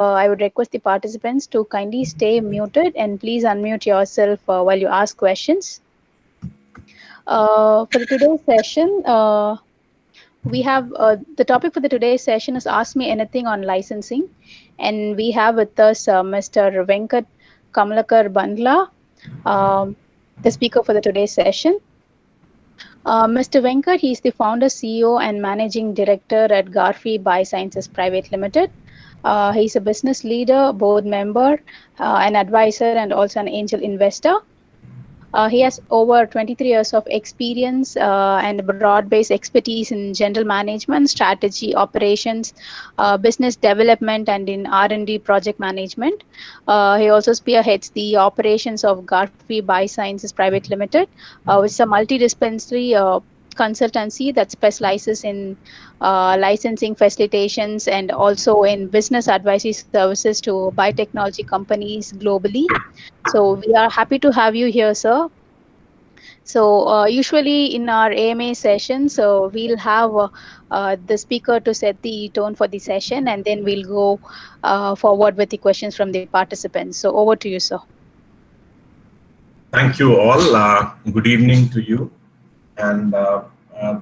I would request the participants to kindly stay muted and please unmute yourself while you ask questions. For the today's session, we have the topic for the today's session is Ask Me Anything on Licensing. And we have with us Mr. Venkat Kamalakar Bundla, um, the speaker for the today's session. Mr. Venkat, he is the founder, CEO, and managing director at Garphi Biosciences Private Limited. He's a business leader, board member, an advisor, and also an angel investor. He has over 23 years of experience and broad-based expertise in general management, strategy, operations, business development, and in R&D project management. He also spearheads the operations of Garphi Biosciences Private Limited, which is a multidisciplinary consultancy that specializes in licensing facilitations and also in business advisory services to biotechnology companies globally. So we are happy to have you here, sir. So usually in our AMA session, so we'll have the speaker to set the tone for the session, and then we'll go forward with the questions from the participants. So over to you, sir. Thank you all. Good evening to you. And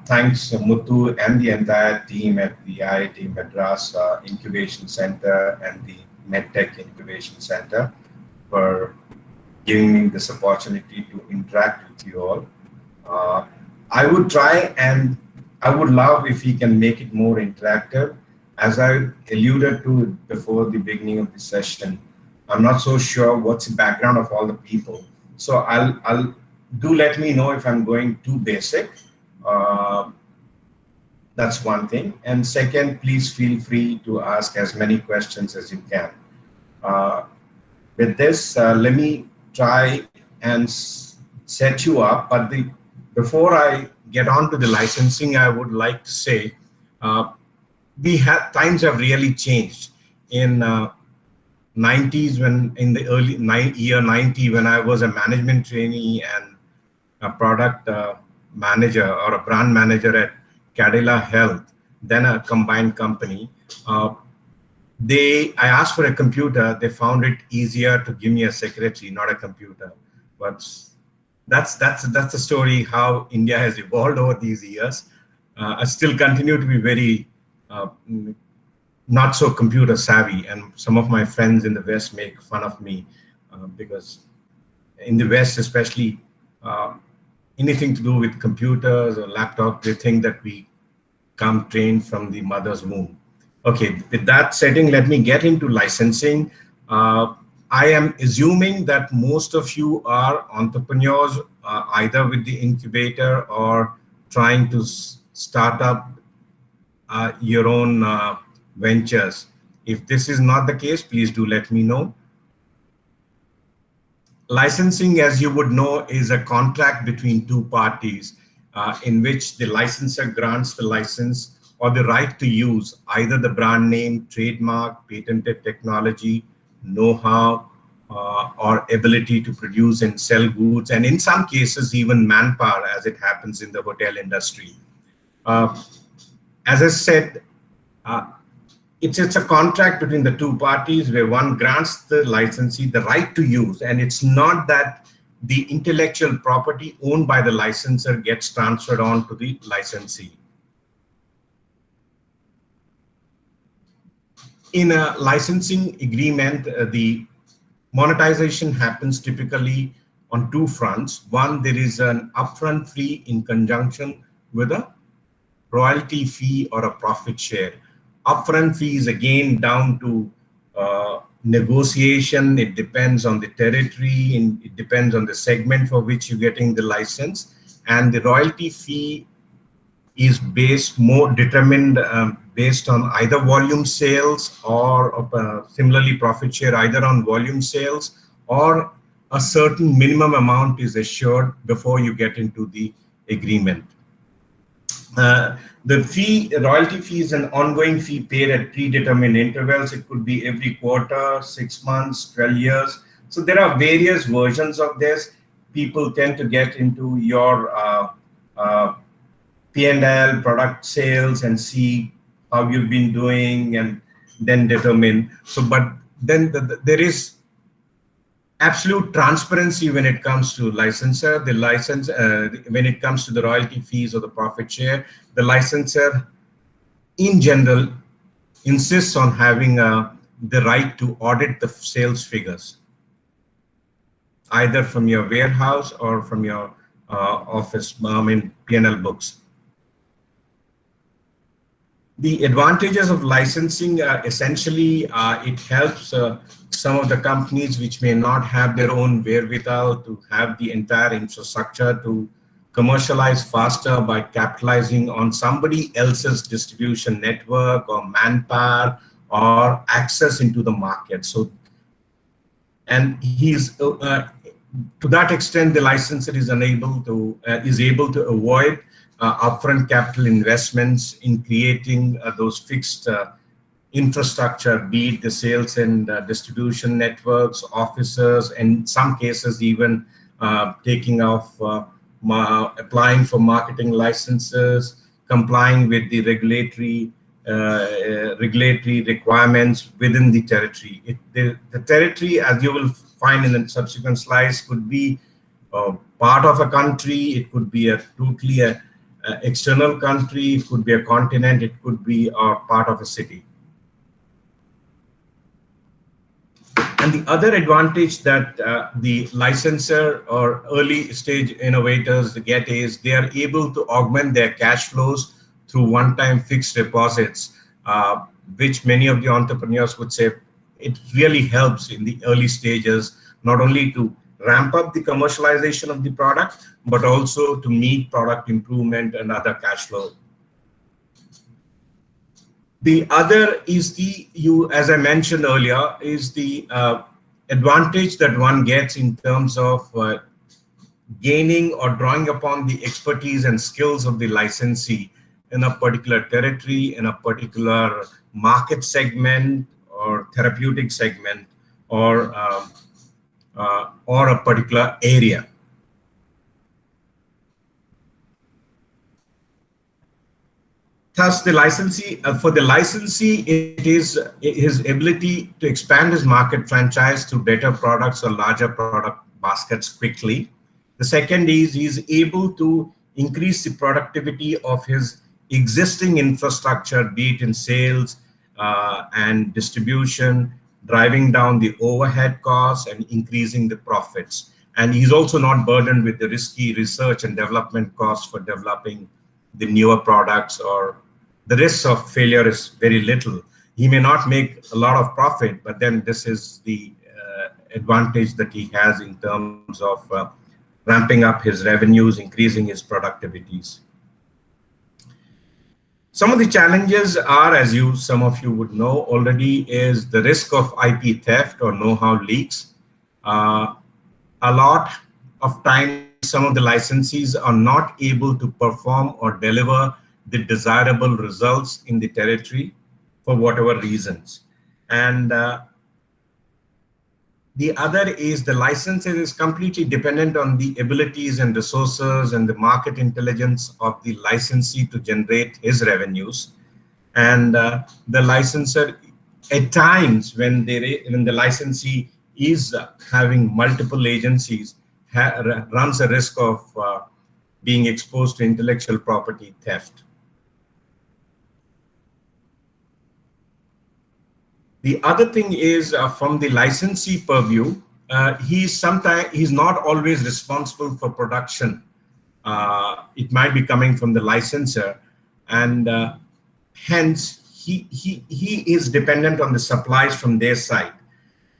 thanks Muthu and the entire team at the IIT Madras Incubation Center and the MedTech Incubation Center for giving me this opportunity to interact with you all. I would try and I would love if we can make it more interactive. As I alluded to before the beginning of the session, I'm not so sure what's the background of all the people. So I'll do let me know if I'm going too basic. That's one thing. And second, please feel free to ask as many questions as you can. With this, let me try and set you up. But before I get on to the licensing, I would like to say times have really changed. In 90s, when in the year 90, when I was a management trainee and a product manager or a brand manager at Cadila Health, then a combined company, I asked for a computer. They found it easier to give me a secretary, not a computer. But that's the story how India has evolved over these years. I still continue to be very not so computer savvy, and some of my friends in the West make fun of me because in the West, especially anything to do with computers or laptop, they think that we come trained from the mother's womb. Okay, with that setting, let me get into licensing. I am assuming that most of you are entrepreneurs, either with the incubator or trying to start up your own ventures. If this is not the case, please do let me know. Licensing, as you would know, is a contract between two parties in which the licensor grants the license or the right to use either the brand name, trademark, patented technology, know-how, or ability to produce and sell goods, and in some cases, even manpower, as it happens in the hotel industry. As I said, it's a contract between the two parties where one grants the licensee the right to use, and it's not that the intellectual property owned by the licensor gets transferred on to the licensee. In a licensing agreement, the monetization happens typically on two fronts. One, there is an upfront fee in conjunction with a royalty fee or a profit share. Upfront fee is again down to negotiation. It depends on the territory, and it depends on the segment for which you're getting the license. And the royalty fee is determined based on either volume sales or similarly profit share either on volume sales, or a certain minimum amount is assured before you get into the agreement. The royalty fee is an ongoing fee paid at predetermined intervals. It could be every quarter, 6 months, 12 years. So there are various versions of this. People tend to get into your P&L, product sales, and see how you've been doing, and then determine. So, but then there is absolute transparency when it comes to licensor. The license, when it comes to the royalty fees or the profit share, the licensor in general insists on having the right to audit the sales figures, either from your warehouse or from your office, P&L books. The advantages of licensing essentially it helps some of the companies which may not have their own wherewithal to have the entire infrastructure to commercialize faster by capitalizing on somebody else's distribution network or manpower or access into the market. So, and he's to that extent, the licensor is able to avoid upfront capital investments in creating those fixed infrastructure, be it the sales and distribution networks, officers, and in some cases even applying for marketing licenses, complying with the regulatory requirements within the territory. The territory, as you will find in the subsequent slides, could be part of a country, it could be a totally external country, it could be a continent, it could be part of a city. And the other advantage that the licensor or early stage innovators get is they are able to augment their cash flows through one-time fixed deposits, which many of the entrepreneurs would say it really helps in the early stages, not only to ramp up the commercialization of the product, but also to meet product improvement and other cash flow. The other is as I mentioned earlier, is the advantage that one gets in terms of gaining or drawing upon the expertise and skills of the licensee in a particular territory, in a particular market segment or therapeutic segment, or a particular area. Thus, the licensee, for the licensee, it is his ability to expand his market franchise through better products or larger product baskets quickly. The second is he's able to increase the productivity of his existing infrastructure, be it in sales and distribution, driving down the overhead costs and increasing the profits. And he's also not burdened with the risky research and development costs for developing the newer products, or the risk of failure is very little. He may not make a lot of profit, but then this is the advantage that he has in terms of ramping up his revenues, increasing his productivities. Some of the challenges are, as some of you would know already, is the risk of IP theft or know-how leaks. A lot of times, some of the licensees are not able to perform or deliver the desirable results in the territory for whatever reasons. And the other is the licensor is completely dependent on the abilities and resources and the market intelligence of the licensee to generate his revenues. And the licensor, at times when the licensee is having multiple agencies, runs a risk of being exposed to intellectual property theft. The other thing is from the licensee purview, he's not always responsible for production. It might be coming from the licensor, and hence he is dependent on the supplies from their side.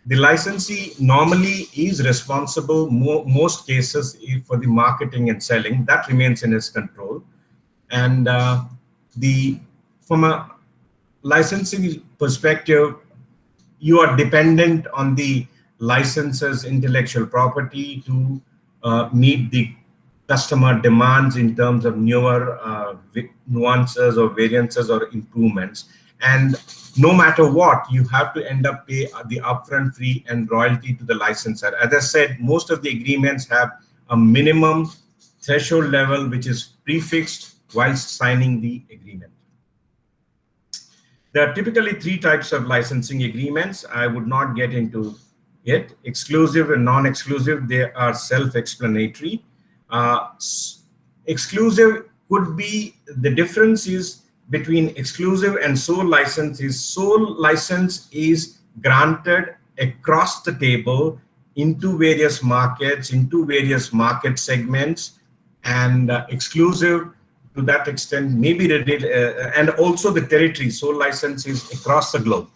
The licensee normally is responsible, most cases, for the marketing and selling. That remains in his control. And from a licensing perspective, you are dependent on the licensor's intellectual property to meet the customer demands in terms of newer nuances or variances or improvements. And no matter what, you have to end up pay the upfront fee and royalty to the licensor. As I said, most of the agreements have a minimum threshold level which is prefixed whilst signing the agreement. There are typically three types of licensing agreements. I would not get into it. Exclusive and non-exclusive, they are self-explanatory. Uh, Exclusive could be, the difference is between exclusive and sole license is sole license is granted across the table into various markets, into various market segments, and exclusive to that extent maybe and also the territory. Sole license is across the globe,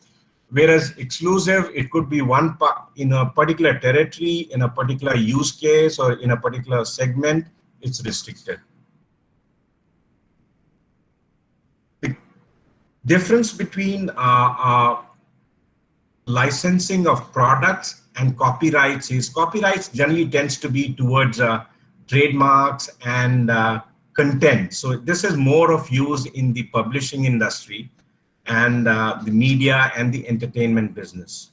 whereas exclusive, it could be one part in a particular territory, in a particular use case, or in a particular segment. It's restricted. The difference between licensing of products and copyrights is copyrights generally tends to be towards trademarks and content. So this is more of use in the publishing industry and the media and the entertainment business.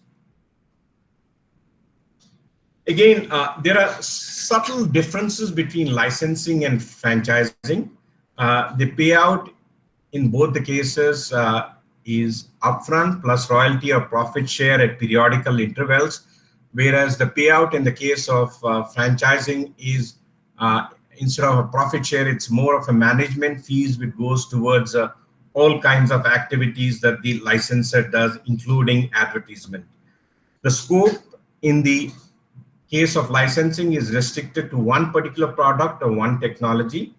Again, there are subtle differences between licensing and franchising. The payout in both the cases is upfront plus royalty or profit share at periodical intervals, whereas the payout in the case of franchising is instead of a profit share, it's more of a management fees which goes towards all kinds of activities that the licensor does, including advertisement. The scope in the case of licensing is restricted to one particular product or one technology,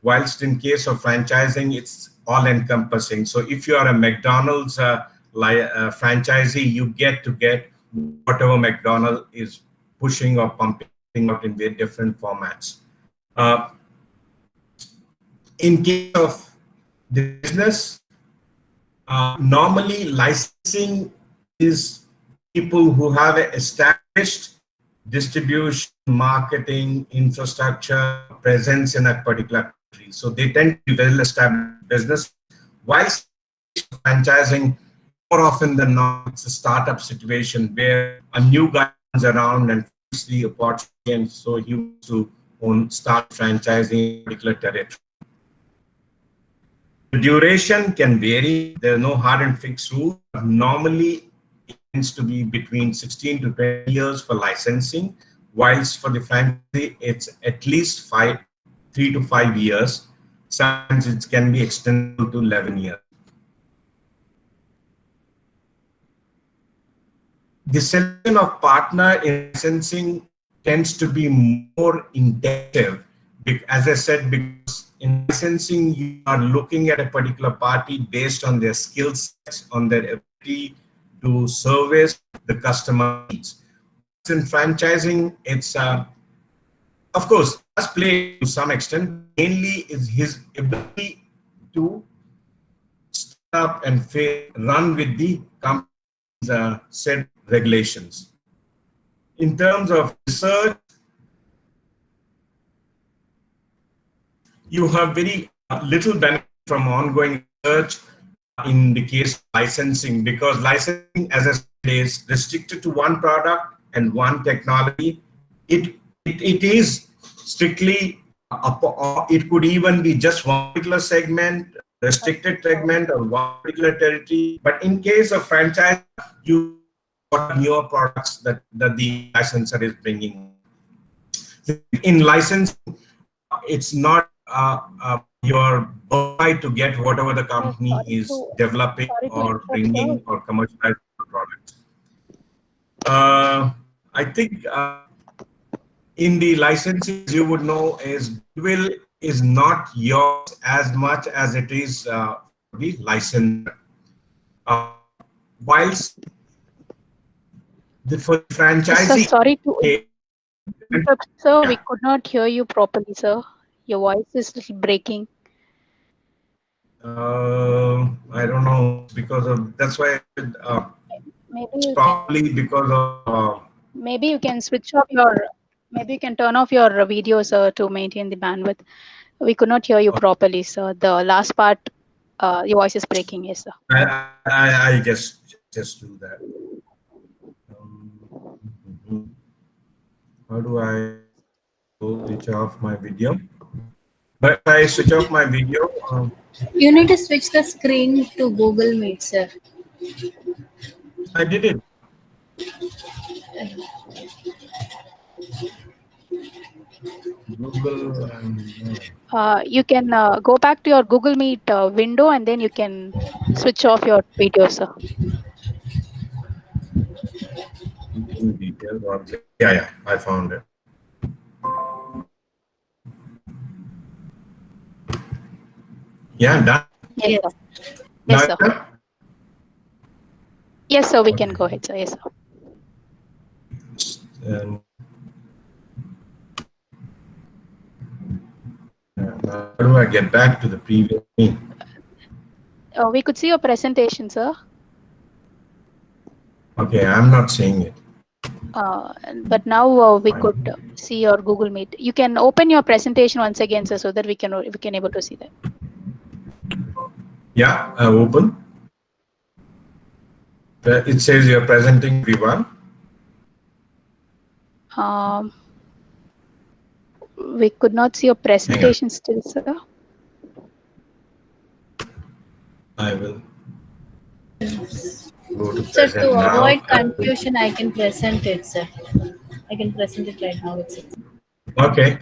whilst in case of franchising, it's all encompassing. So if you are a McDonald's franchisee, you get to get whatever McDonald's is pushing or pumping out in their different formats. In case of the business, normally licensing is people who have established distribution, marketing, infrastructure, presence in a particular country. So they tend to be well-established business. Whilst franchising, more often than not, it's a startup situation where a new guy comes around and finds the opportunity, and so he wants to start franchising in a particular territory. The duration can vary. There are no hard and fixed rules. Normally, it tends to be between 16 to 20 years for licensing, whilst for the franchisee, it's at least 3 to 5 years. Sometimes it can be extended to 11 years. The selection of partner in licensing tends to be more intensive, as I said, because in licensing, you are looking at a particular party based on their skill sets, on their ability to service the customer needs. In franchising, it's, of course, does play to some extent, mainly is his ability to start up and run with the company's set regulations. In terms of research, you have very little benefit from ongoing research in the case of licensing, because licensing, as I said, is restricted to one product and one technology. It is strictly, it could even be just one particular segment, restricted segment, or one particular territory. But in case of franchise, you got newer products that the licensor is bringing. In licensing, it's not your birthright to get whatever the company is developing or bringing or commercializing products. I think in the licensing, as you would know, is goodwill is not yours as much as it is the licensor. Whilst for the franchisee, Sir, sorry to interrupt, sir. We could not hear you properly, sir. Your voice is little breaking. I don't know, because of, that's why Maybe probably because of maybe you can switch off your, maybe you can turn off your video, sir, to maintain the bandwidth. We could not hear you properly, sir. The last part, your voice is breaking. Yes, sir. I just do that. How do I switch off my video? But if I switch off my video, You need to switch the screen to Google Meet, sir. I did it. Google. You can go back to your Google Meet window and then you can switch off your video, sir. Meeting details. Yeah, yeah, I found it. Yeah, done. Yes, Yes. sir. Now Yes, it's sir. done? Yes, sir. We can Okay. go ahead, sir. Yes, sir. And now how do I get back to the previous screen? We could see your presentation, sir. Okay, I'm not seeing it. But now we could see your Google Meet. You can open your presentation once again, sir, so that we can able to see that. Yeah, open. It says you're presenting everyone. Um, we could not see your presentation still, sir. I will go to Sir, to present now. avoid confusion, I can present it, sir. I can present it right now. It's Okay.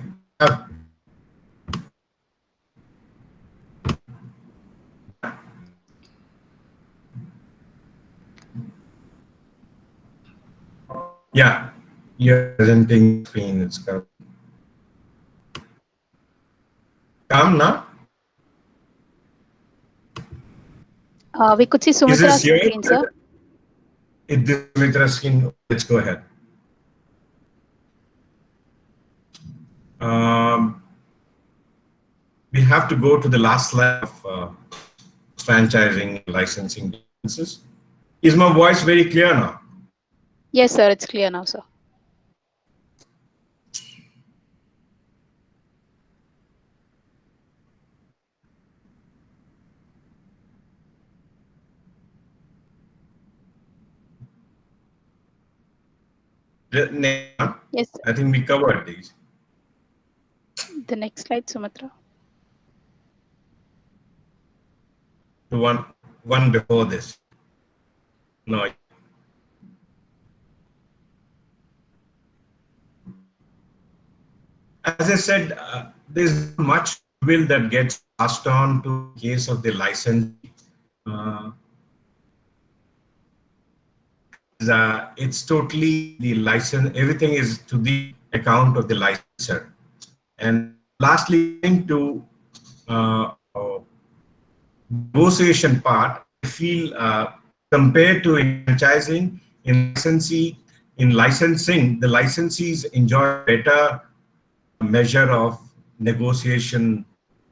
Yeah, you're presenting screen. It's come now. We could see Is Sumitra's this your screen, sir. It this Mitra screen? Let's go ahead. We have to go to the last slide of franchising licensing differences. Is my voice very clear now? Yes, sir. It's clear now, sir. Yes, sir. I think we covered these. The next slide, Sumitra. The one before this. No. As I said, there's much will that gets passed on to the case of the license. It's totally the license. Everything is to the account of the licensor. And lastly, to negotiation part, I feel compared to in franchising, in licensing, the licensees enjoy better measure of negotiation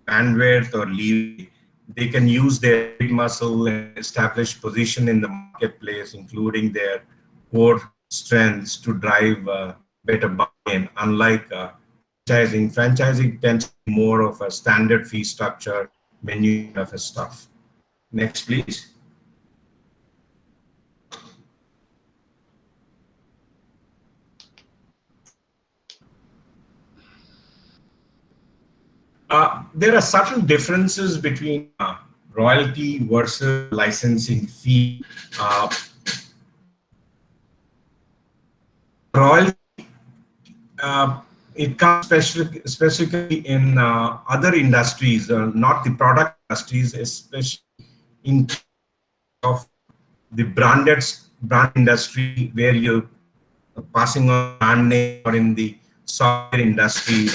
bandwidth or leeway. They can use their big muscle and establish position in the marketplace, including their core strengths to drive better buy-in. Unlike franchising tends to be more of a standard fee structure, menu kind of a stuff. Next, please. There are subtle differences between royalty versus licensing fee. Royalty, it comes specifically in other industries, not the product industries, especially in of the brand industry where you're passing on brand name, or in the software industry,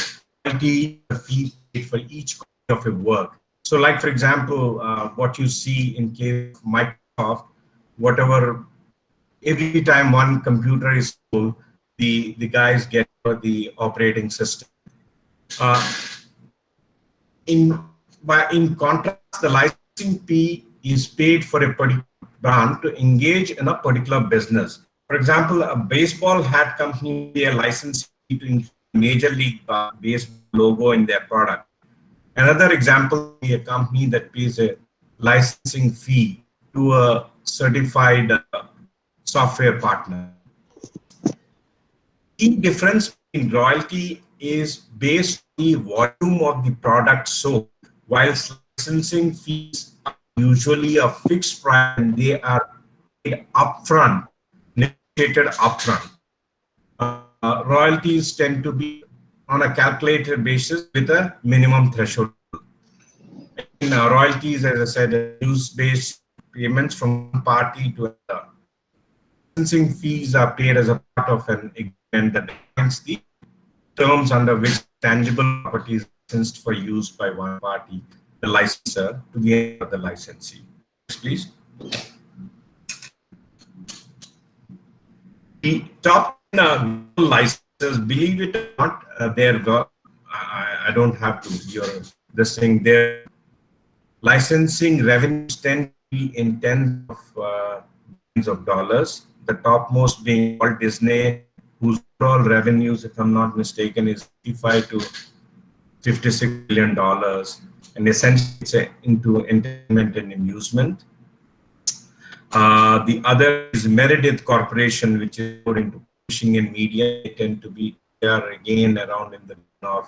royalty fee for each copy of a work. So like, for example, what you see in case of Microsoft, whatever, every time one computer is sold, the guys get the operating system. In contrast, the licensing fee is paid for a particular brand to engage in a particular business. For example, a baseball hat company pay a licensing fee to include Major League Baseball logo in their product. Another example would be a company that pays a licensing fee to a certified software partner. Key difference between royalty is based on the volume of the product sold, whilst licensing fees are usually a fixed price and they are paid upfront, negotiated upfront. Royalties tend to be on a calculated basis with a minimum threshold. Again, royalties, as I said, are use-based payments from one party to another. Licensing fees are paid as a part of an agreement that defines the terms under which tangible property is licensed for use by one party, the licensor, to the other licensee. Next, please. The top 10 global licenses, believe it or not, I don't have to hear this thing. Their licensing revenues tend to be in tens of billions of dollars. The topmost being Walt Disney, whose overall revenues, if I'm not mistaken, is 55 to 56 billion dollars, and essentially it's into entertainment and amusement. The other is Meredith Corporation, which is more into publishing and media. They tend to be there again around in the of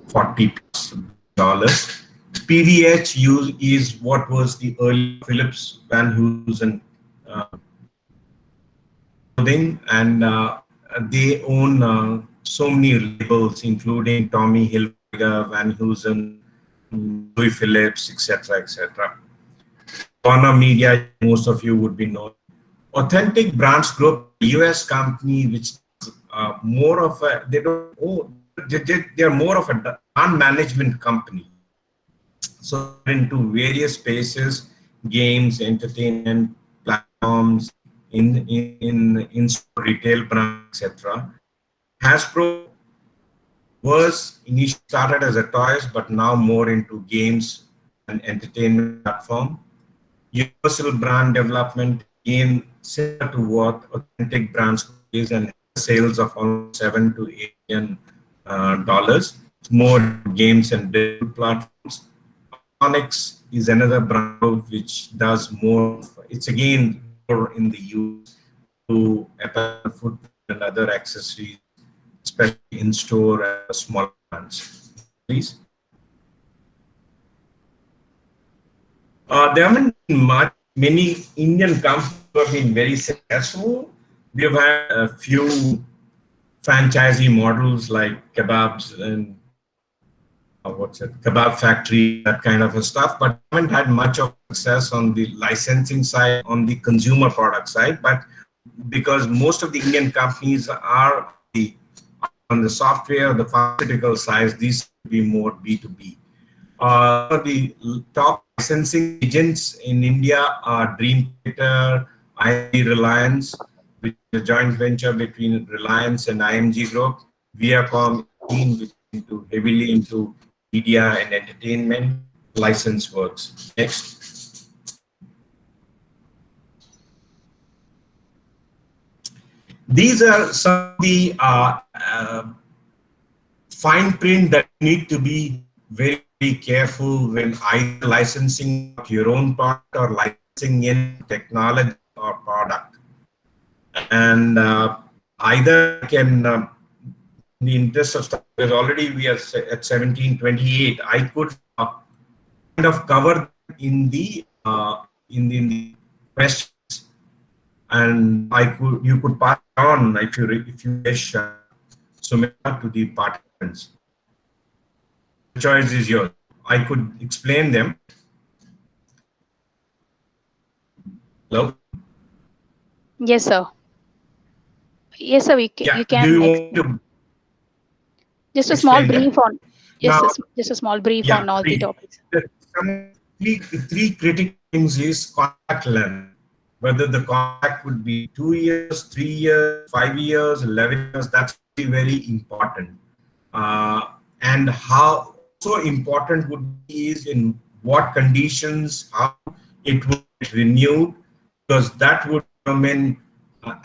40 plus dollars. PVH is what was the early Philips Van Heusen clothing, and they own so many labels, including Tommy Hilfiger, Van Heusen, Louis Phillips, etc., etc. Warner Media, most of you would be known. Authentic Brands Group, US company, which is more of a, they're more of a brand management company. So into various spaces, games, entertainment, platforms, in retail brands, etc. Hasbro was initially started as a toys, but now more into games and entertainment platform. Universal Brand Development, again similar to what Authentic Brands is, and sales of almost $7 to $8 million, more games and digital platforms. Onyx is another brand which does more. It's again more in the use to apparel, food, and other accessories, especially in store and small brands. Please. There haven't been many Indian companies who have been very successful. We've had a few franchisee models like kebabs and kebab factory, that kind of stuff, but haven't had much of success on the licensing side, on the consumer product side. But because most of the Indian companies are on the software, the pharmaceutical side, these will be more B2B. The top licensing agents in India are Dream Theater, IMG Reliance, which is a joint venture between Reliance and IMG Group. Viacom, which is heavily into media and entertainment. License Works. Next. These are some of the fine print that need to be very careful when either licensing your own product or licensing in technology or product. And either can, in the interest of time, because already we are at 17:28, I could kind of cover in the questions, and you could pass on if you wish, Sumita, to the participants. The choice is yours. I could explain them. Hello? Yes, sir. Yes, sir. You can. Do you want to just a small brief them? on. Just a small brief on all the topics. Three critical things is contract length. Whether the contract would be 2 years, 3 years, 5 years, 11 years, that's very important. And how so important would be is in what conditions, how it would get renewed, because that would determine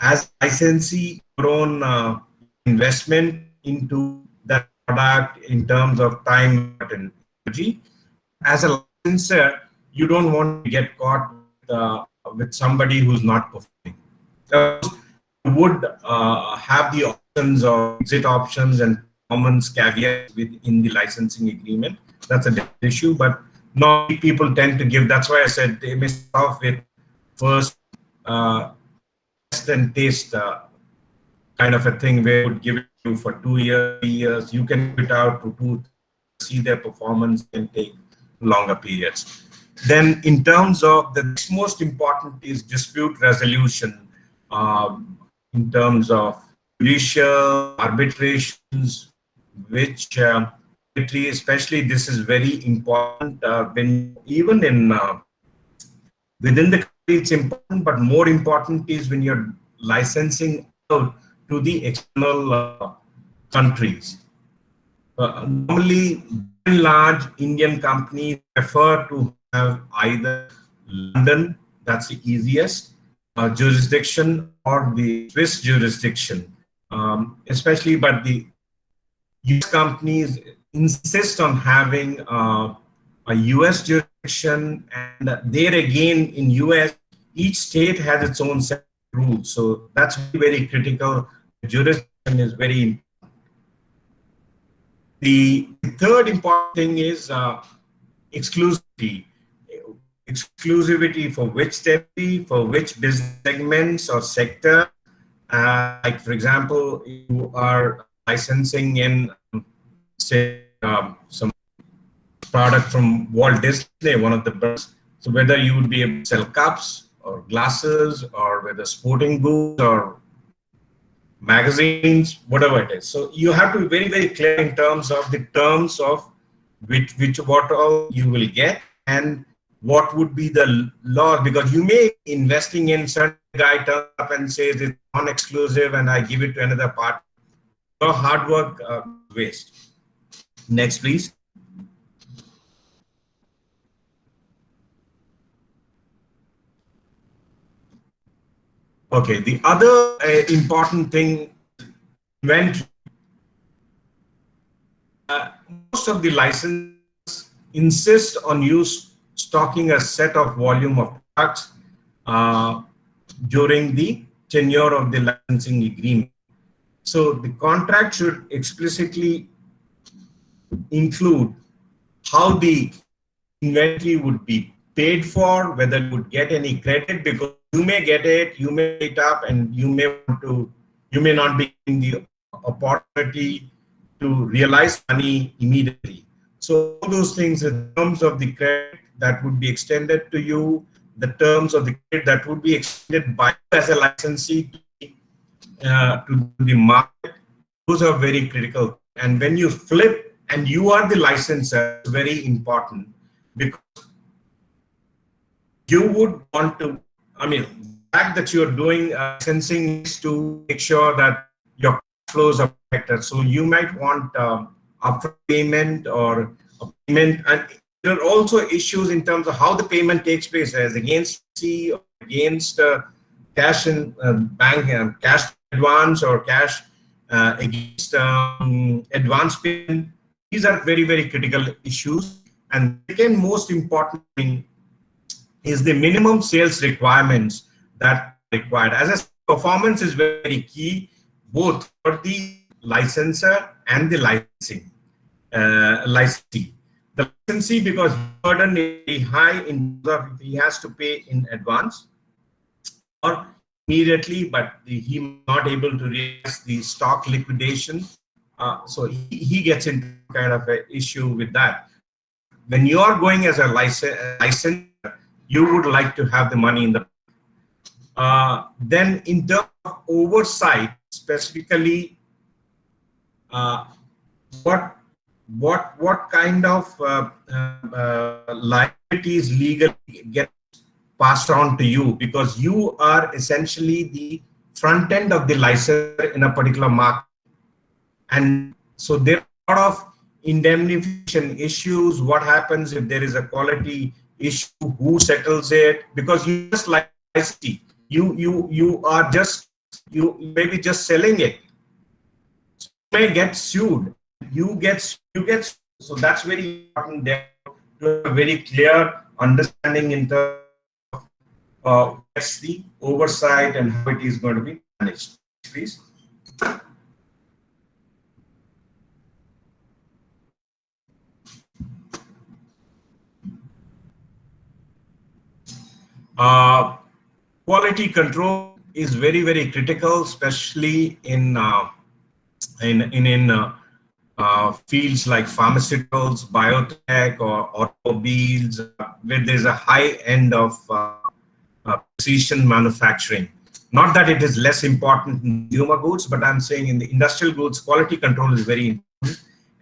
as licensee your own investment into that product in terms of time and energy. As a licensor, you don't want to get caught with somebody who's not performing. You would have the options or exit options and performance caveats within the licensing agreement. That's a different issue, but normally people tend to give. That's why I said they may start off with first test and taste kind of a thing where you would give it to you for 2 years, 3 years. You can give it out to 2, 3 years, see their performance, and take longer periods. Then, in terms of the next most important is dispute resolution. In terms of judicial arbitrations, which especially this is very important when even in within the country it's important, but more important is when you're licensing out to the external countries. Normally, large Indian companies prefer to have either London, that's the easiest jurisdiction, or the Swiss jurisdiction, especially, but the US companies insist on having a US jurisdiction, and there again in US, each state has its own set of rules. So that's very critical. The jurisdiction is very important. The third important thing is exclusivity. Exclusivity for which territory, for which business segments or sector. Like for example, you are licensing in, say, some product from Walt Disney, one of the brands. So whether you would be able to sell cups or glasses, or whether sporting goods or magazines, whatever it is. So you have to be very, very clear in terms of the terms of what all you will get and what would be the law, because you may be investing in certain guy turns up and says it's non-exclusive and I give it to another party. Your hard work waste. Next, please. Okay, the other important thing, inventory. Most of the licenses insist on you stocking a set of volume of products during the tenure of the licensing agreement. So the contract should explicitly include how the inventory would be paid for, whether you would get any credit, because you may get it, you may pay it up, and you may not be in the opportunity to realize money immediately. So all those things in terms of the credit that would be extended to you, the terms of the credit that would be extended by you as a licensee to the market, those are very critical. And when you flip and you are the licensor, it's very important, because you would want to, the fact that you're doing licensing is to make sure that your flows are protected. So you might want upfront payment or a payment, and there are also issues in terms of how the payment takes place, as against C or against cash in bank, cash advance, or cash against advance payment. These are very, very critical issues. And the second most important thing is the minimum sales requirements that are required. As I said, performance is very key, both for the licensor and the licensee. The licensee, because the burden is very high in terms of if he has to pay in advance or immediately, but he not able to realize the stock liquidation. So he gets into kind of an issue with that. But when you are going as a licensor, you would like to have the money in the then in terms of oversight, specifically, what kind of liabilities legally get passed on to you, because you are essentially the front end of the licensor in a particular market. And so there are a lot of indemnification issues. What happens if there is a quality issue? Who settles it? Because you just like you are just may be just selling it. So you may get sued. You get. So that's very important there to have a very clear understanding in terms of what's the oversight and how it is going to be managed. Please. Quality control is very, very critical, especially in fields like pharmaceuticals, biotech, or automobiles, where there's a high end of precision manufacturing. Not that it is less important in consumer goods, but I'm saying in the industrial goods, quality control is very important.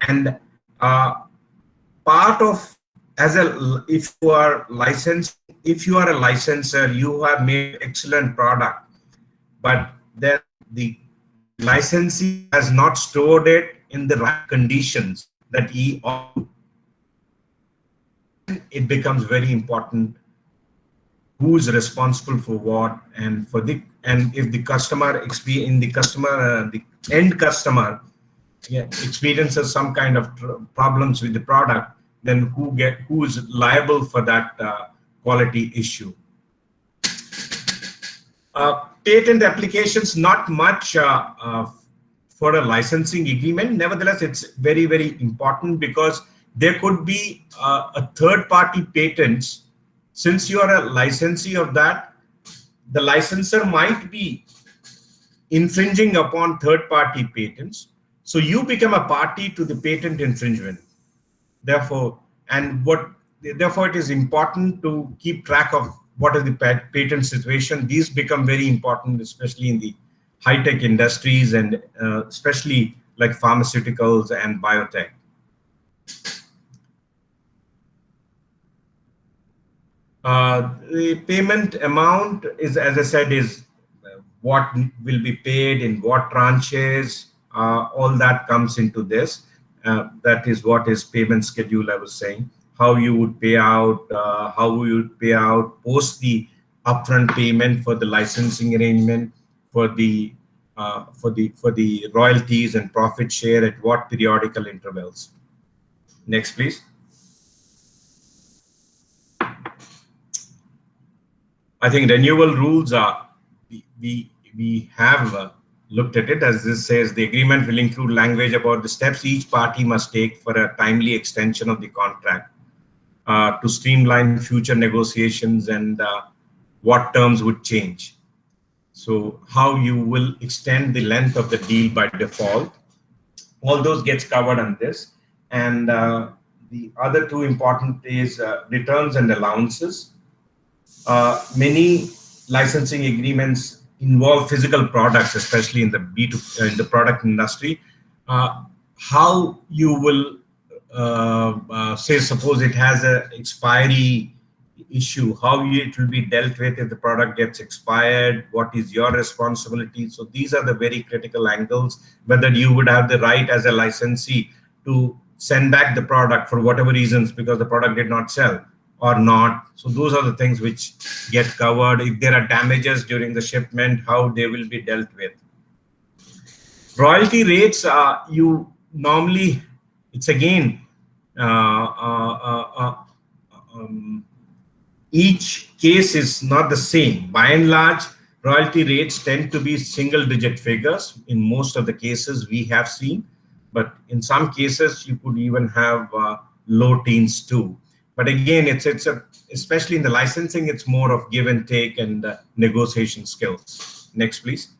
And part of, as a, if you are licensed, if you are a licensor, you have made excellent product, but then the licensee has not stored it in the right conditions that he ought to. It becomes very important who is responsible for what, and for the, and if the customer the end customer experiences some kind of problems with the product, then who is liable for that quality issue. Patent applications, not much for a licensing agreement. Nevertheless, it's very, very important, because there could be a third-party patents. Since you are a licensee of that, the licensor might be infringing upon third-party patents. So you become a party to the patent infringement. Therefore, therefore, it is important to keep track of what is the patent situation. These become very important, especially in the high-tech industries, and especially like pharmaceuticals and biotech. The payment amount is, as I said, is what will be paid in what tranches. All that comes into this. That is what is payment schedule, I was saying. How you would pay out, how you would pay out post the upfront payment for the licensing arrangement, for the royalties and profit share at what periodical intervals. Next, please. I think renewal rules are, we have looked at it. As this says, the agreement will include language about the steps each party must take for a timely extension of the contract to streamline future negotiations, and what terms would change. So how you will extend the length of the deal by default. All those gets covered on this. And the other two important is returns and allowances. Many licensing agreements involve physical products, especially in the in the product industry. How you will say, suppose it has a expiry issue, how it will be dealt with if the product gets expired, what is your responsibility? So these are the very critical angles, whether you would have the right as a licensee to send back the product for whatever reasons because the product did not sell or not. So those are the things which get covered. If there are damages during the shipment, how they will be dealt with. Royalty rates, you normally, it's again, each case is not the same. By and large, royalty rates tend to be single-digit figures in most of the cases we have seen, but in some cases you could even have low teens too. But again, especially in the licensing, it's more of give and take and negotiation skills. Next, please.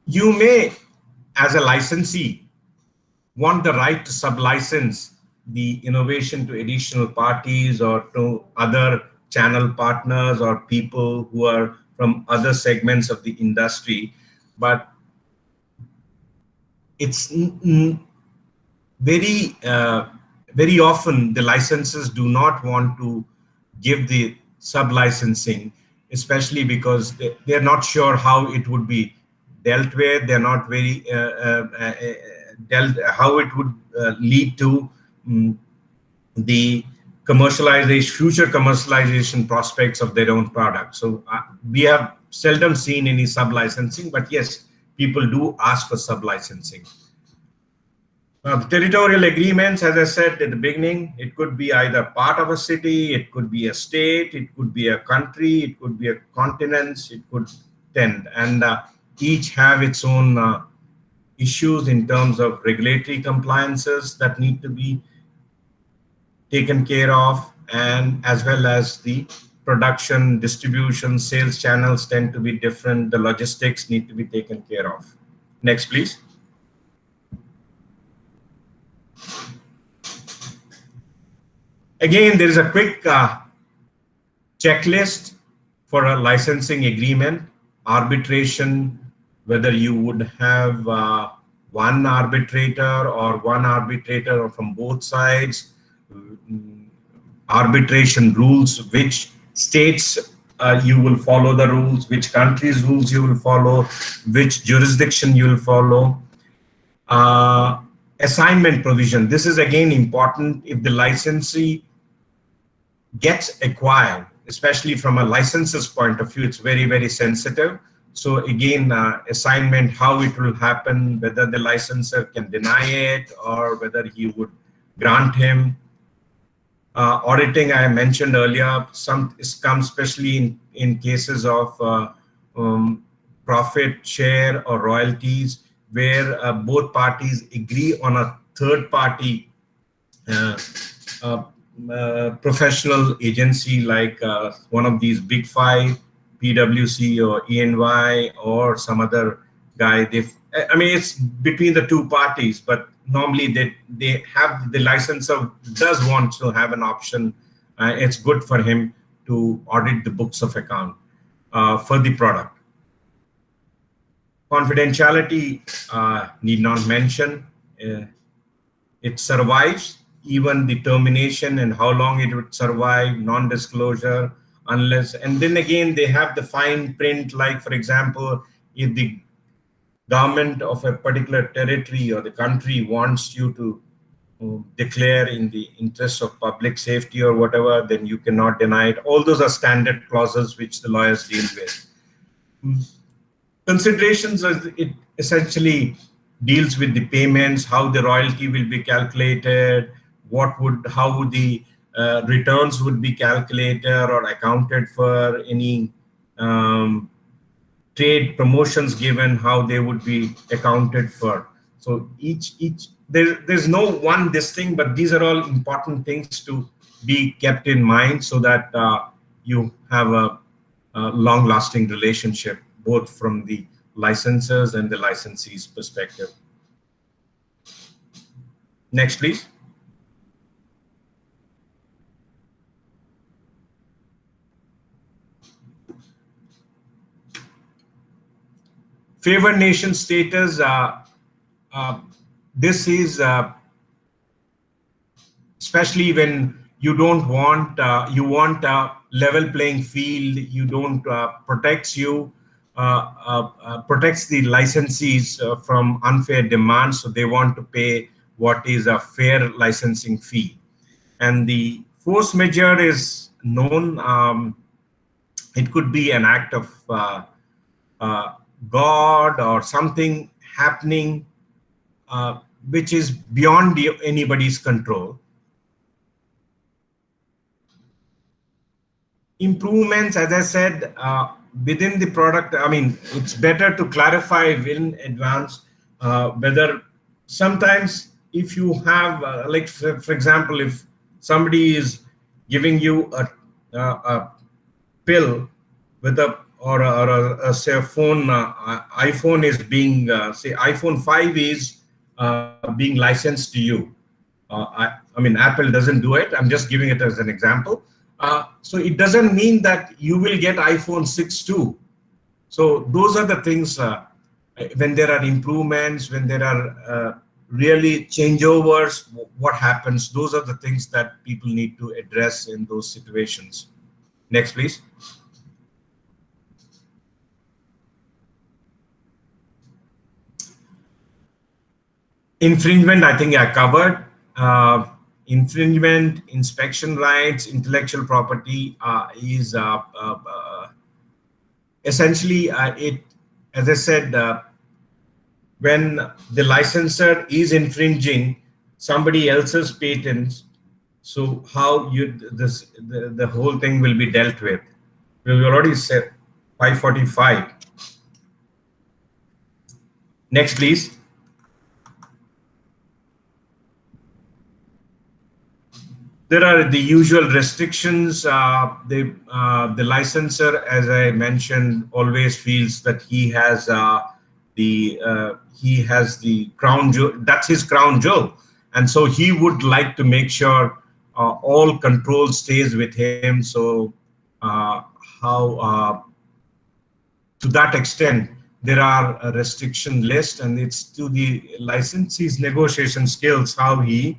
You may, as a licensee, want the right to sublicense the innovation to additional parties or to other channel partners or people who are from other segments of the industry. But it's very often the licenses do not want to give the sub-licensing, especially because they're not sure how it would be dealt with. They're not very how it would lead to the future commercialization prospects of their own product. So we have seldom seen any sub-licensing, but yes, people do ask for sub-licensing. The territorial agreements, as I said at the beginning, it could be either part of a city, it could be a state, it could be a country, it could be a continent, it could tend, and each have its own issues in terms of regulatory compliances that need to be taken care of, and as well as the production, distribution, sales channels tend to be different. The logistics need to be taken care of. Next, please. Again, there is a quick checklist for a licensing agreement. Arbitration, whether you would have one arbitrator or from both sides. Arbitration rules, which states you will follow the rules, which countries' rules you will follow, which jurisdiction you will follow. Assignment provision. This is again important. If the licensee gets acquired, especially from a licenses point of view, it's very, very sensitive. So again, assignment, how it will happen, whether the licensor can deny it or whether he would grant him. Auditing, I mentioned earlier, some comes especially in cases of profit share or royalties, where both parties agree on a third party professional agency, like one of these big five, PwC or EY or some other guy. I mean, it's between the two parties, but normally they have, the licensor does want to have an option. It's good for him to audit the books of account for the product. Confidentiality, need not mention. It survives even the termination, and how long it would survive, non-disclosure, unless, and then again they have the fine print, like for example, if the government of a particular territory or the country wants you to declare in the interest of public safety or whatever, then you cannot deny it. All those are standard clauses which the lawyers deal with. Considerations, it essentially deals with the payments, how the royalty will be calculated, how would the returns would be calculated or accounted for, any trade promotions given, how they would be accounted for. So there's no one this thing, but these are all important things to be kept in mind so that you have a long-lasting relationship, both from the licensors and the licensees perspective. Next, please. Favored nation status. This is especially when you don't want, you want a level playing field. You don't protects the licensees from unfair demands. So they want to pay what is a fair licensing fee. And the force majeure is known. It could be an act of God or something happening which is beyond anybody's control. Improvements, as I said, within the product, I mean, it's better to clarify in advance whether sometimes if you have, like for example, if somebody is giving you a pill with say a phone, iPhone is being, say iPhone 5 is being licensed to you. I mean, Apple doesn't do it. I'm just giving it as an example. So it doesn't mean that you will get iPhone 6 too. So those are the things, when there are improvements, when there are really changeovers, what happens? Those are the things that people need to address in those situations. Next, please. Infringement, I think I covered. Infringement, inspection rights, intellectual property is essentially it, as I said, when the licensor is infringing somebody else's patents, so how the whole thing will be dealt with. We already said 545. Next, please. There are the usual restrictions. The licensor, as I mentioned, always feels that he has the crown jewel. That's his crown jewel, and so he would like to make sure all control stays with him. So how to that extent, there are a restriction list, and it's to the licensee's negotiation skills how he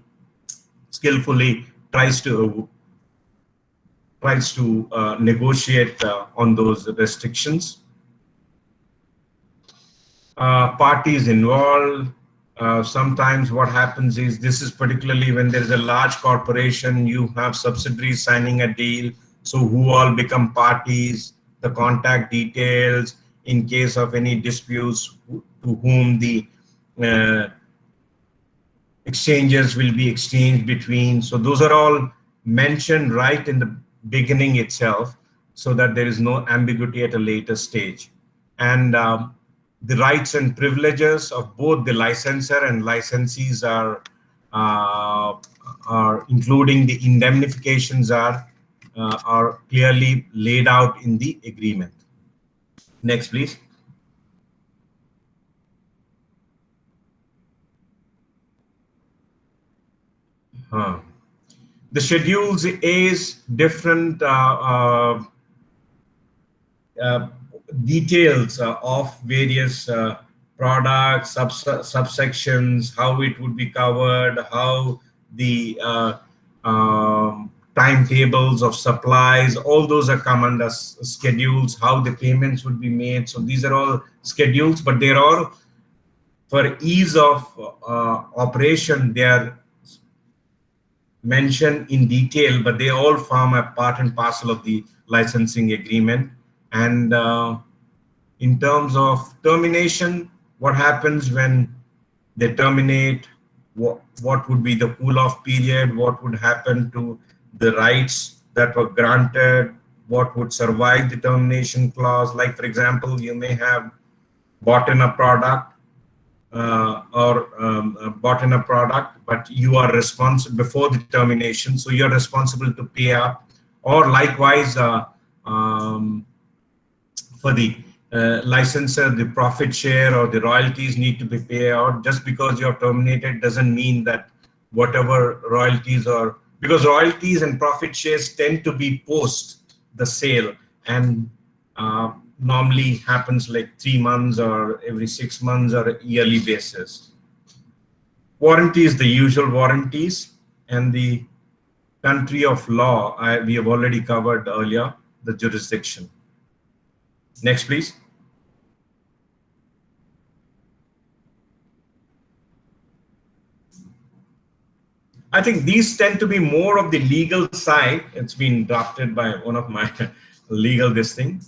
skillfully tries to negotiate on those restrictions. Parties involved. Sometimes what happens is, this is particularly when there is a large corporation, you have subsidiaries signing a deal. So who all become parties, the contact details, in case of any disputes, to whom the uh, exchanges will be exchanged between. So those are all mentioned right in the beginning itself, so that there is no ambiguity at a later stage. And the rights and privileges of both the licensor and licensees are including the indemnifications are clearly laid out in the agreement. Next, please. The schedules is different details of various products, subsections, how it would be covered, how the timetables of supplies, all those are come under schedules, how the payments would be made. So these are all schedules, but they're all for ease of operation. They are mentioned in detail, but they all form a part and parcel of the licensing agreement. And in terms of termination, what happens when they terminate, what would be the cool-off period, what would happen to the rights that were granted, what would survive the termination clause. Like, for example, you may have bought in a product bought in a product, but you are responsible before the termination, so you're responsible to pay up. Or likewise, for the licensor, the profit share or the royalties need to be paid out. Just because you're terminated doesn't mean that whatever royalties, or because royalties and profit shares tend to be post the sale, and normally happens like 3 months or every 6 months or a yearly basis. Warranties, the usual warranties, and the country of law, we have already covered earlier, the jurisdiction. Next, please. I think these tend to be more of the legal side. It's been drafted by one of my legal this thing.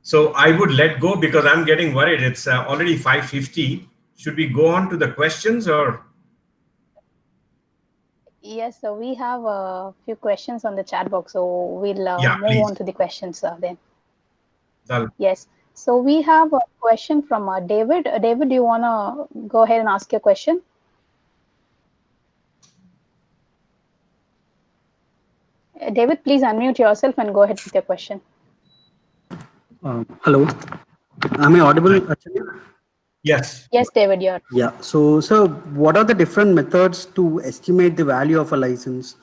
So I would let go because I'm getting worried. It's already 5:50. Should we go on to the questions or? Yes, so we have a few questions on the chat box, so we'll move please. on to the questions then. Dal. Yes, so we have a question from David. David, do you want to go ahead and ask your question? David, please unmute yourself and go ahead with your question. Hello, am I audible? Yes. Yes, David, you're. Yeah. So, sir, what are the different methods to estimate the value of a license?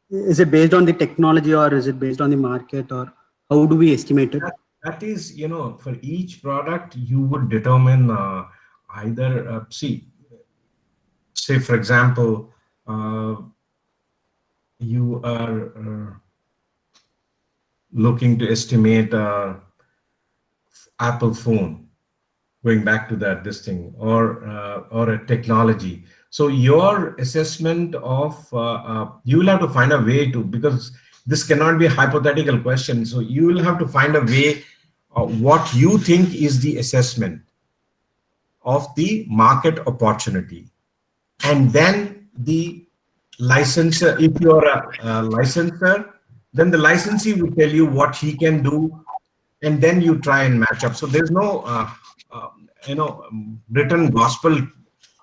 Is it based on the technology, or is it based on the market, or how do we estimate it? That is, for each product, you would determine either, say, for example, you are looking to estimate Apple phone, going back to this thing, or a technology. So your assessment of, you will have to find a way to, because this cannot be a hypothetical question. So you will have to find a way of what you think is the assessment of the market opportunity. And then the licensor, if you're a licensor, then the licensee will tell you what he can do, and then you try and match up. So there's no written gospel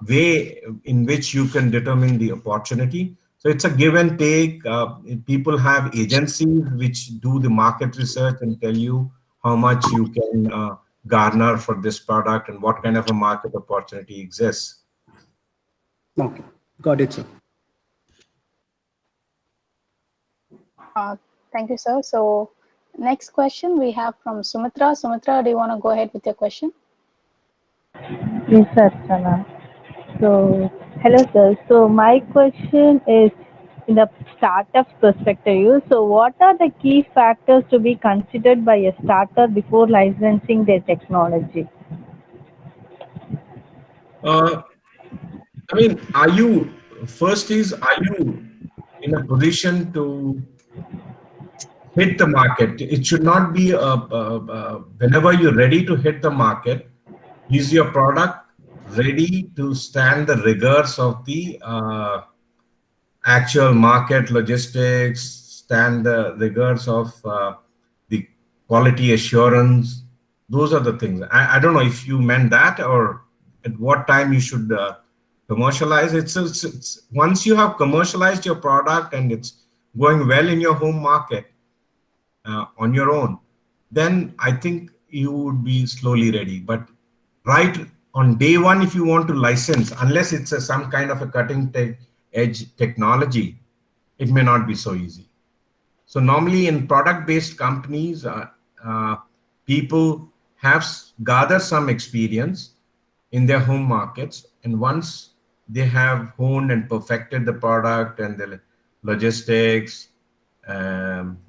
way in which you can determine the opportunity. So it's a give and take. People have agencies which do the market research and tell you how much you can garner for this product and what kind of a market opportunity exists. Okay, got it, sir. Thank you, sir. So next question we have from Sumitra. Sumitra, do you want to go ahead with your question? Yes, Archana. So, hello, sir. So, my question is in the startup perspective. So, what are the key factors to be considered by a startup before licensing their technology? Uh, I mean, are you in a position to hit the market? It should not be whenever you're ready to hit the market, is your product ready to stand the rigors of the actual market logistics, stand the rigors of the quality assurance? Those are the things. I don't know if you meant that or at what time you should commercialize. It's once you have commercialized your product and it's going well in your home market on your own, then I think you would be slowly ready. But right on day one, if you want to license, unless it's some kind of a edge technology, it may not be so easy. So normally in product-based companies, people have gathered some experience in their home markets, and once they have honed and perfected the product and the logistics,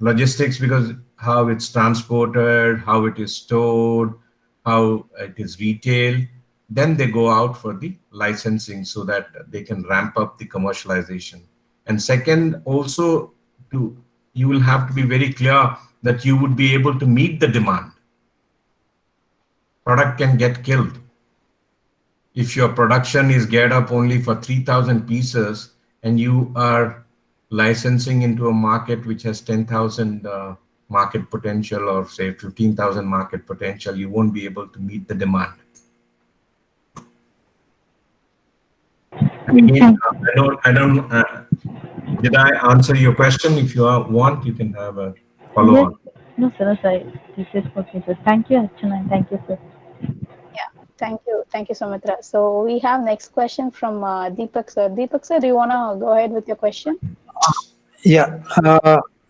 logistics because how it's transported, how it is stored, how it is retailed, then they go out for the licensing so that they can ramp up the commercialization. And second, also you will have to be very clear that you would be able to meet the demand. Product can get killed. If your production is geared up only for 3,000 pieces and you are licensing into a market which has 10,000 market potential or say 15,000 market potential, you won't be able to meet the demand. Again, I don't. Did I answer your question? If you want, you can have a follow on. Yes, no, sir. Sorry. This is okay, sir. Thank you, Archana. Thank you, sir. Yeah, thank you, Sumitra. So we have next question from Deepak sir. Deepak sir, do you want to go ahead with your question? Yeah,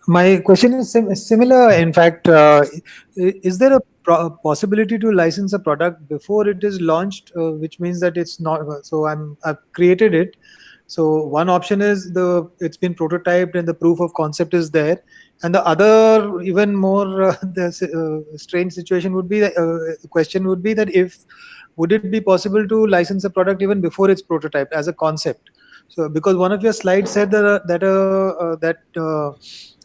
my question is similar. In fact, is there a possibility to license a product before it is launched, which means that it's not? So I've created it. So one option is it's been prototyped and the proof of concept is there, and the other even more strange situation would be question would be that would it be possible to license a product even before it's prototyped as a concept? So, because one of your slides said that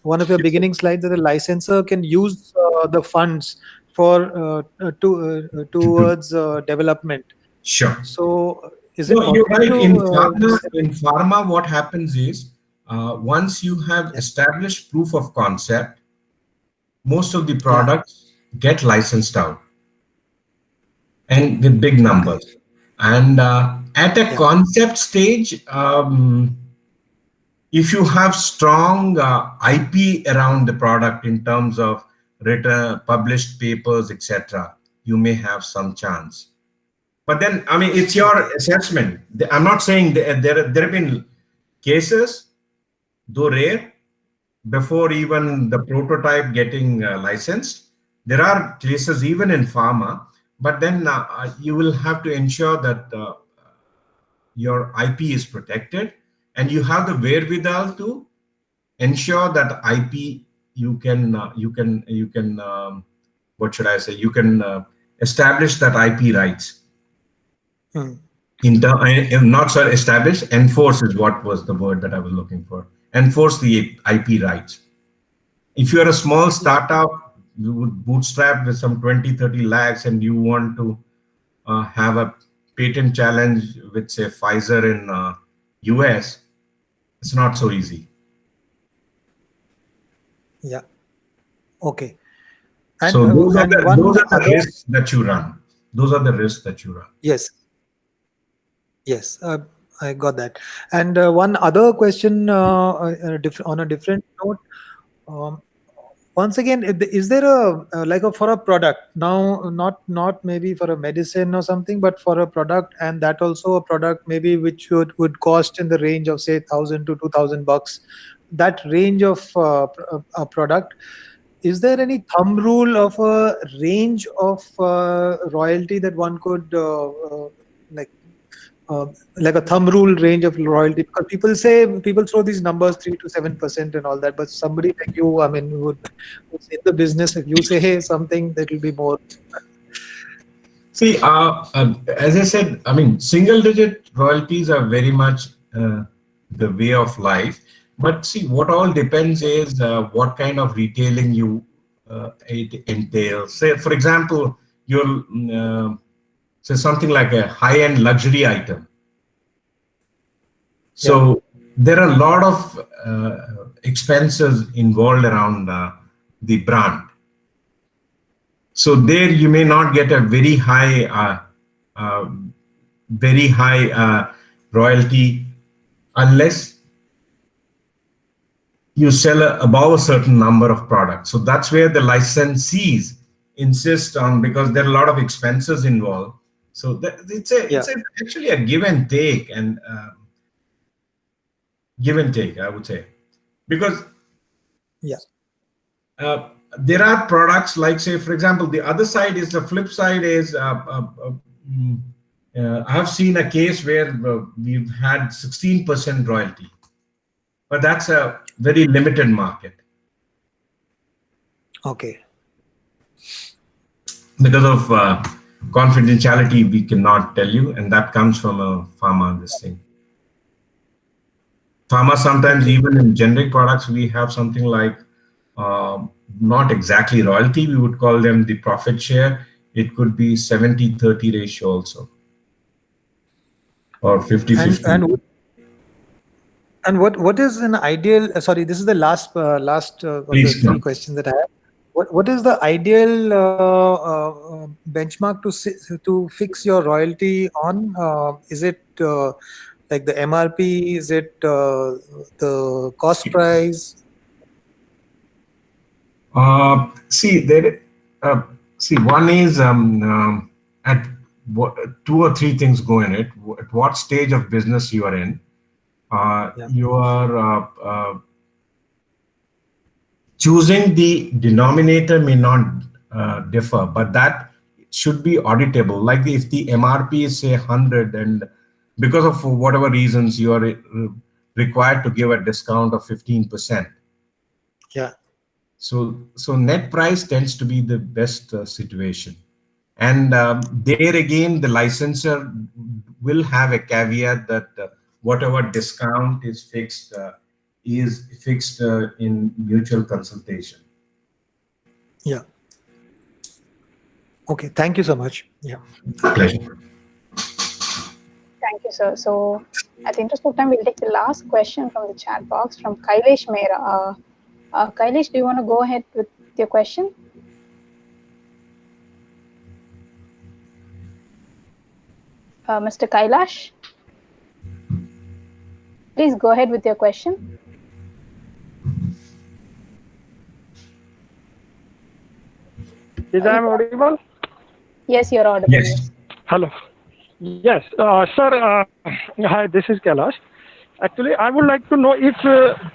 one of your beginning slides that the licensor can use the funds for towards development. Sure. So, is it No, you're possible right. to In pharma, what happens is once you have established proof of concept, most of the products get licensed out and with big numbers. And at a concept stage, if you have strong IP around the product in terms of written, published papers, etc., you may have some chance. But then, I mean, it's your assessment. I'm not saying there have been cases, though rare, before even the prototype getting licensed. There are cases even in pharma, but then you will have to ensure that your IP is protected and you have the wherewithal to ensure that IP you can what should I say? You can establish that IP rights. Not sorry, establish, enforce is what was the word that I was looking for. Enforce the IP rights. If you're a small startup, you would bootstrap with some 20-30 lakhs and you want to have a patent challenge with say Pfizer in US, it's not so easy. Yeah. Okay. And, so those are the risks that you run. Those are the risks that you run. Yes. Yes, I got that. And one other question on a different note. Um, Once again, is there a like a for a product now, not maybe for a medicine or something, but for a product, and that also a product maybe which would cost in the range of say 1,000 to 2,000 bucks. That range of a product. Is there any thumb rule of a range of royalty that one could like? Uh, like a thumb rule range of royalty, because people throw these numbers 3 to 7% and all that, but somebody like you, I mean, who's in the business, if you say hey something, that will be more. See, as I said, I mean, single-digit royalties are very much the way of life. But see, what all depends is what kind of retailing it entails. Say, for example, you'll say something like a high-end luxury item. So there are a lot of expenses involved around the brand. So there you may not get a very high royalty unless you sell above a certain number of products. So that's where the licensees insist on, because there are a lot of expenses involved. So it's actually a give and take, and I would say, because there are products like, say, for example, the other side is the flip side is I have seen a case where we've had 16% royalty, but that's a very limited market. Okay. Because of confidentiality, we cannot tell you, and that comes from a pharma, this thing. Pharma, sometimes even in generic products, we have something like not exactly royalty, we would call them the profit share. It could be 70-30 ratio also, or 50-50. And what is an ideal? Sorry, this is the last of the three questions that I have. What is the ideal benchmark to fix your royalty on? Is it like the MRP? Is it the cost price? One is at two or three things go in it. At what stage of business you are in. You are choosing the denominator may not differ, but that should be auditable. Like if the MRP is say 100, and because of whatever reasons you are required to give a discount of 15%. Yeah. So net price tends to be the best situation. And there again, the licensor will have a caveat that whatever discount is fixed in mutual consultation. Yeah. Okay. Thank you so much. Yeah. Pleasure. Thank you, sir. So at the interest of time, we'll take the last question from the chat box from Kailesh Mehra. Kailesh, do you want to go ahead with your question? Mr. Kailash, please go ahead with your question. Is I audible? Yes, you're audible. Yes. Hello. Yes, sir. Hi, this is Kailash. Actually, I would like to know if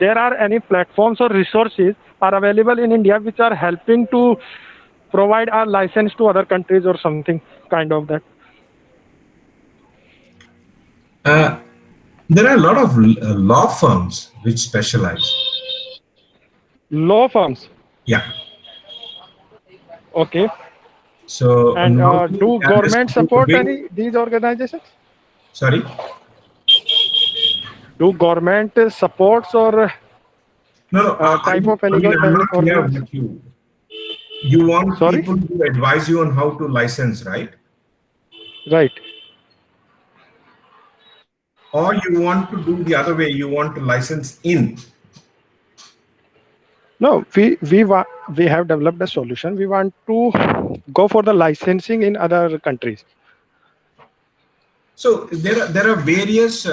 there are any platforms or resources are available in India which are helping to provide our license to other countries or something kind of that. There are a lot of law firms which specialize. Law firms? Yeah. Okay. So, and do government support any these organizations? Sorry? Do government supports or type of any organization? You want people to advise you on how to license, right? Right. Or you want to do the other way, you want to license in? No, we have developed a solution. We want to go for the licensing in other countries. So there are various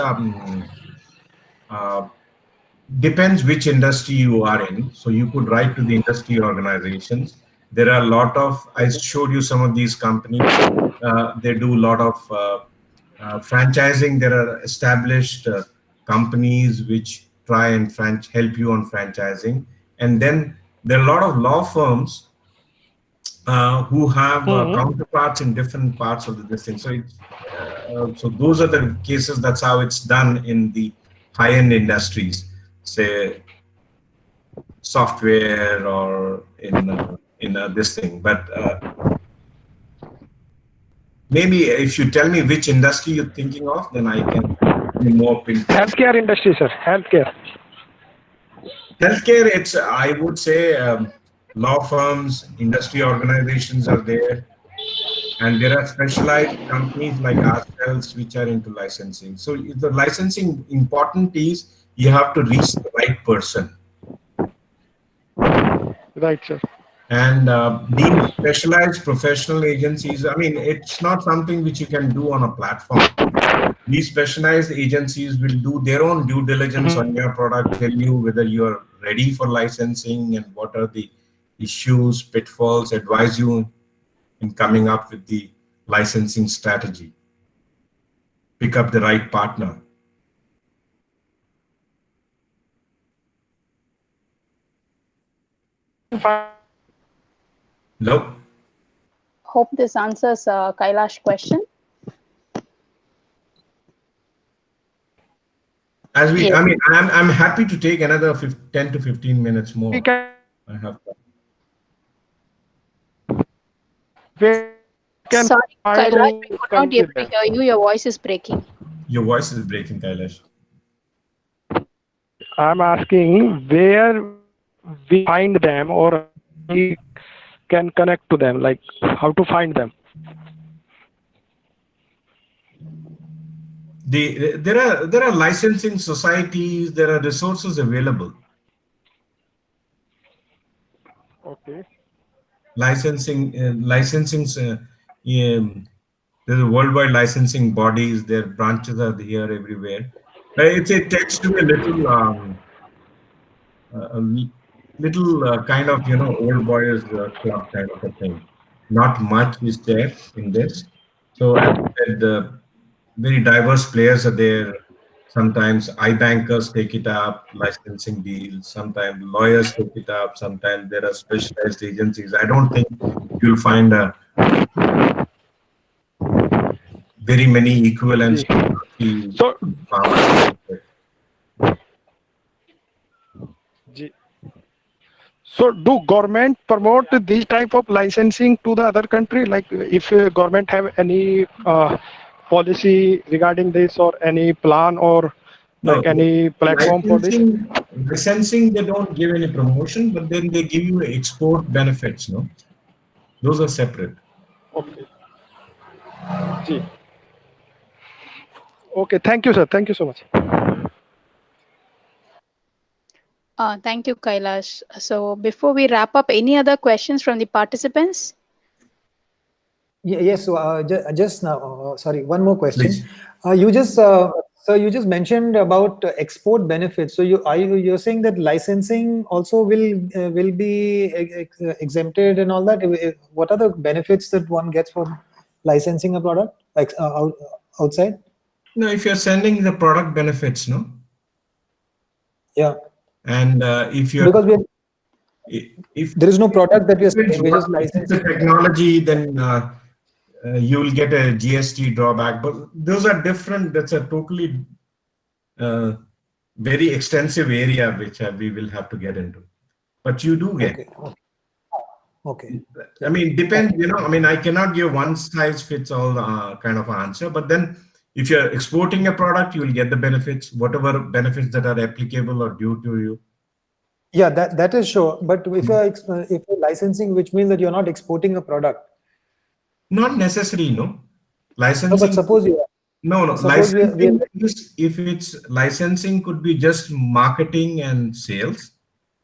depends which industry you are in. So you could write to the industry organizations. There are a lot of, I showed you some of these companies. They do a lot of franchising. There are established companies which try and help you on franchising. And then there are a lot of law firms who have counterparts in different parts of this thing. So so those are the cases. That's how it's done in the high-end industries, say software or in this thing. But maybe if you tell me which industry you're thinking of, then I can be more pinpoint. Healthcare industry, sir. Healthcare. Healthcare, it's, I would say, law firms, industry organizations are there, and there are specialized companies like ourselves which are into licensing. So the licensing important is you have to reach the right person. Right, sir. And these specialized professional agencies, I mean, it's not something which you can do on a platform. These specialized agencies will do their own due diligence on your product, tell you whether you are ready for licensing and what are the issues, pitfalls, advise you in coming up with the licensing strategy. Pick up the right partner. Nope. Hope this answers Kailash's question. As we, Yes. I mean, I'm happy to take another 10 to 15 minutes more. I have. Sorry, Kailash, we could not able to hear you. Your voice is breaking. Your voice is breaking, Kailash. I'm asking where we find them, or we can connect to them, like how to find them. There are licensing societies, there are resources available. Okay. Licensing, there's a worldwide licensing bodies, their branches are here everywhere. It takes to be a little kind of, you know, old boys club kind of a thing. Not much is there in this. So as I said, very diverse players are there. Sometimes iBankers take it up, licensing deals. Sometimes lawyers take it up. Sometimes there are specialized agencies. I don't think you'll find very many equivalents. So, so do government promote these type of licensing to the other country? Like if government have any policy regarding this, or any plan, or like any platform for this? Licensing, they don't give any promotion, but then they give you export benefits, no? Those are separate. Okay. Gee. Okay, thank you, sir. Thank you so much. Thank you, Kailash. So before we wrap up, any other questions from the participants? Yes, so just now, sorry, one more question. Please. You just mentioned about export benefits. So you're saying that licensing also will be exempted and all that? What are the benefits that one gets from licensing a product, like outside? No, if you're sending the product benefits, no? Yeah. And if you're, because if there is no product that you're selling, just licensing the technology, then you will get a GST drawback. But those are different. That's a totally very extensive area which we will have to get into. But you do get. Okay. I mean, depends. You know, I mean, I cannot give one size fits all kind of answer. But then, if you're exporting a product, you will get the benefits, whatever benefits that are applicable or due to you. Yeah, that is sure. But if you're licensing, which means that you're not exporting a product. Not necessarily, no. Licensing. No, but suppose you are. No. Licensing is, if it's licensing, could be just marketing and sales.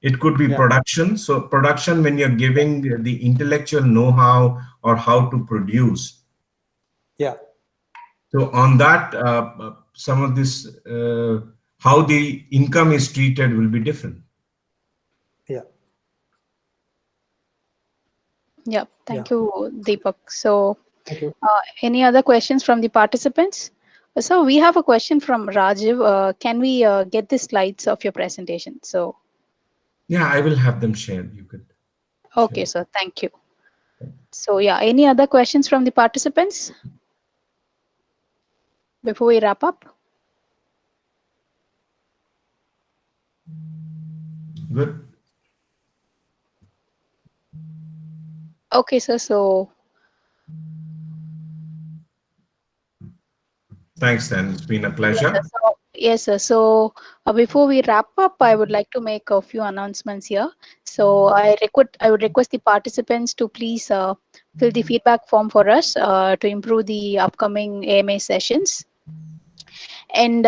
It could be production. So production, when you're giving the intellectual know-how or how to produce. Yeah. So on that, some of this, how the income is treated will be different. Yeah. Yeah, thank Yeah. you, Deepak. So, Thank you. any other questions from the participants? So, we have a question from Rajiv. Can we get the slides of your presentation? So, Yeah, I will have them shared. You could okay, share. sir. Thank you. So, yeah, any other questions from the participants before we wrap up? Good. Okay, sir. So, Thanks, then. It's been a yes, sir. pleasure. So, yes, sir. So, before we wrap up, I would like to make a few announcements here. So, I would request the participants to please fill the feedback form for us to improve the upcoming AMA sessions. And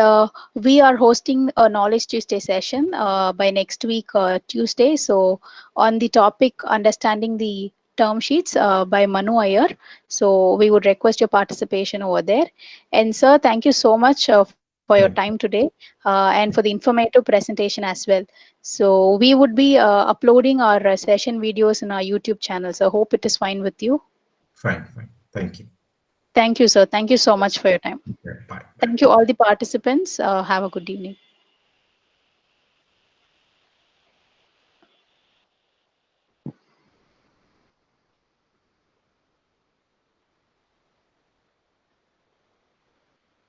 we are hosting a Knowledge Tuesday session by next week, Tuesday. So, on the topic understanding the term sheets by Manu Iyer. So, we would request your participation over there. And, sir, thank you so much for your time Thank today and for the informative presentation as well. So, we would be uploading our session videos in our YouTube channel. So, hope it is fine with you. Fine, fine. Thank you. Thank you, sir. Thank you so much for your time. Yeah, bye. Bye. Thank you, all the participants. Have a good evening.